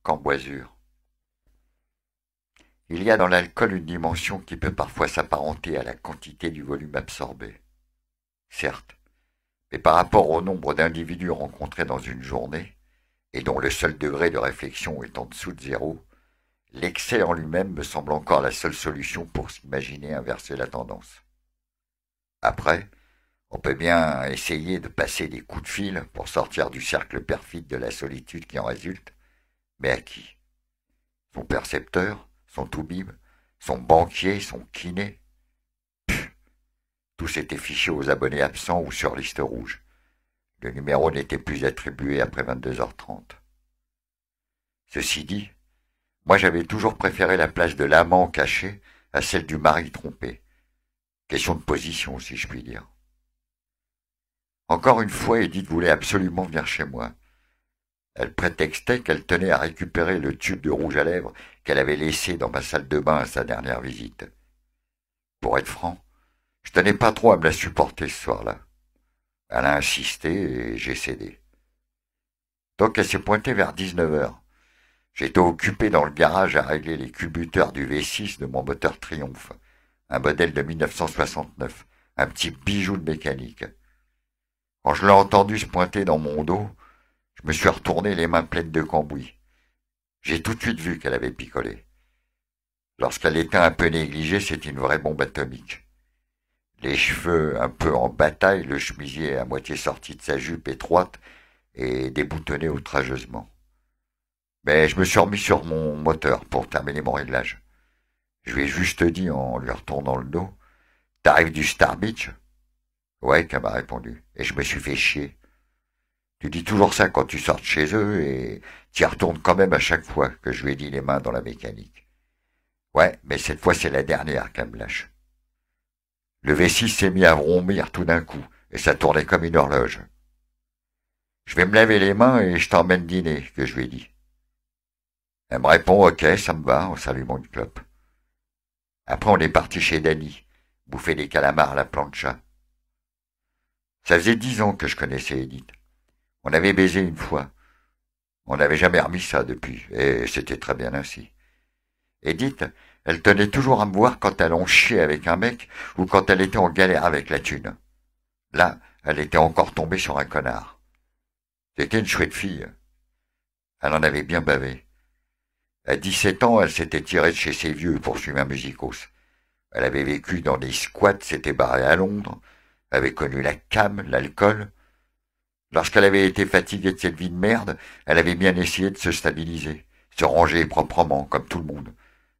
Camboisure. Il y a dans l'alcool une dimension qui peut parfois s'apparenter à la quantité du volume absorbé. Certes, mais par rapport au nombre d'individus rencontrés dans une journée, et dont le seul degré de réflexion est en dessous de zéro, l'excès en lui-même me semble encore la seule solution pour s'imaginer inverser la tendance. Après, on peut bien essayer de passer des coups de fil pour sortir du cercle perfide de la solitude qui en résulte, mais à qui? Son percepteur, son toubib, son banquier, son kiné? Tous étaient fichés aux abonnés absents ou sur liste rouge. Le numéro n'était plus attribué après 22h30. Ceci dit, moi j'avais toujours préféré la place de l'amant caché à celle du mari trompé. Question de position, si je puis dire. Encore une fois, Edith voulait absolument venir chez moi. Elle prétextait qu'elle tenait à récupérer le tube de rouge à lèvres qu'elle avait laissé dans ma salle de bain à sa dernière visite. Pour être franc, je tenais pas trop à me la supporter ce soir-là. Elle a insisté et j'ai cédé. Donc elle s'est pointée vers 19h. J'étais occupé dans le garage à régler les culbuteurs du V6 de mon moteur Triumph, un modèle de 1969, un petit bijou de mécanique. Quand je l'ai entendu se pointer dans mon dos, je me suis retourné les mains pleines de cambouis. J'ai tout de suite vu qu'elle avait picolé. Lorsqu'elle était un peu négligée, c'était une vraie bombe atomique. Les cheveux un peu en bataille, le chemisier à moitié sorti de sa jupe étroite et déboutonné outrageusement. Mais je me suis remis sur mon moteur pour terminer mon réglage. Je lui ai juste dit en lui retournant le dos, « T'arrives du Star Beach ?» « Ouais, qu'elle m'a répondu, et je me suis fait chier. Tu dis toujours ça quand tu sors de chez eux et t'y retournes quand même à chaque fois que je lui ai dit les mains dans la mécanique. Ouais, mais cette fois c'est la dernière qu'elle me lâche. Le V6 s'est mis à vrombir tout d'un coup, et ça tournait comme une horloge. Je vais me laver les mains et je t'emmène dîner, que je lui ai dit. Elle me répond, ok, ça me va, en s'allumant une clope. Après on est parti chez Danny, bouffer des calamars à la plancha. Ça faisait 10 ans que je connaissais Edith. On avait baisé une fois. On n'avait jamais remis ça depuis, et c'était très bien ainsi. Edith, elle tenait toujours à me voir quand elle en chiait avec un mec ou quand elle était en galère avec la thune. Là, elle était encore tombée sur un connard. C'était une chouette fille. Elle en avait bien bavé. À 17 ans, elle s'était tirée de chez ses vieux pour suivre un musicos. Elle avait vécu dans des squats, s'était barrée à Londres, avait connu la cam, l'alcool. Lorsqu'elle avait été fatiguée de cette vie de merde, elle avait bien essayé de se stabiliser, se ranger proprement, comme tout le monde.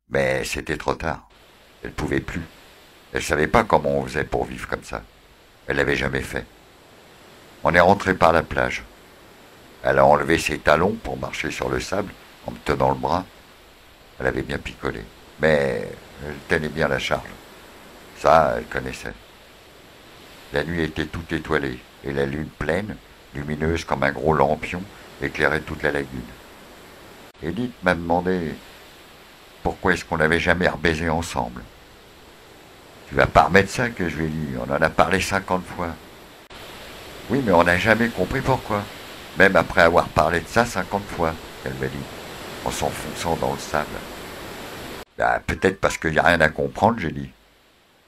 Mais c'était trop tard. Elle pouvait plus. Elle savait pas comment on faisait pour vivre comme ça. Elle l'avait jamais fait. On est rentré par la plage. Elle a enlevé ses talons pour marcher sur le sable, en me tenant le bras. Elle avait bien picolé. Mais elle tenait bien la charge. Ça, elle connaissait. La nuit était toute étoilée, et la lune pleine, lumineuse comme un gros lampion, éclairait toute la lagune. Edith m'a demandé pourquoi est-ce qu'on n'avait jamais rebaisé ensemble. Tu vas pas remettre ça, que je lui ai dit, on en a parlé 50 fois. Oui, mais on n'a jamais compris pourquoi. Même après avoir parlé de ça 50 fois, elle m'a dit, en s'enfonçant dans le sable. Bah, peut-être parce qu'il n'y a rien à comprendre, j'ai dit.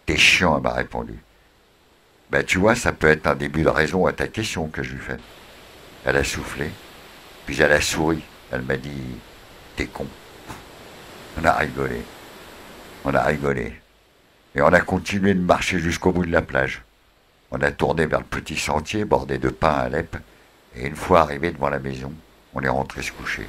T'es chiant, elle m'a répondu. Ben tu vois, ça peut être un début de raison à ta question que je lui fais. Elle a soufflé, puis elle a souri. Elle m'a dit, t'es con. On a rigolé. On a rigolé. Et on a continué de marcher jusqu'au bout de la plage. On a tourné vers le petit sentier bordé de pins à lep, et une fois arrivé devant la maison, on est rentré se coucher.